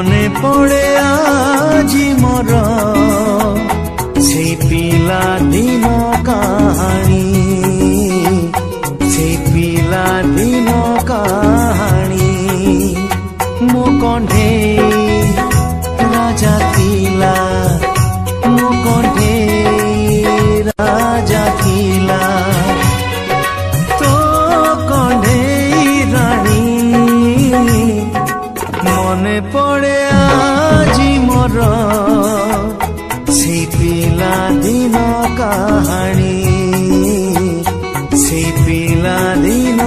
মনে পড়ে আজি মোর সেই পিলা দিন কাহানী, সেই পিলা দিন কাহানী। মো কণ্ঠেই রাজা থিলা, মো কণ্ঠেই রাজা থিলা, তো কণ্ঠেই রানী। মনে পড়ে আজি মোর সেই পিলা দিন কাহানী, সেই পিলা দিন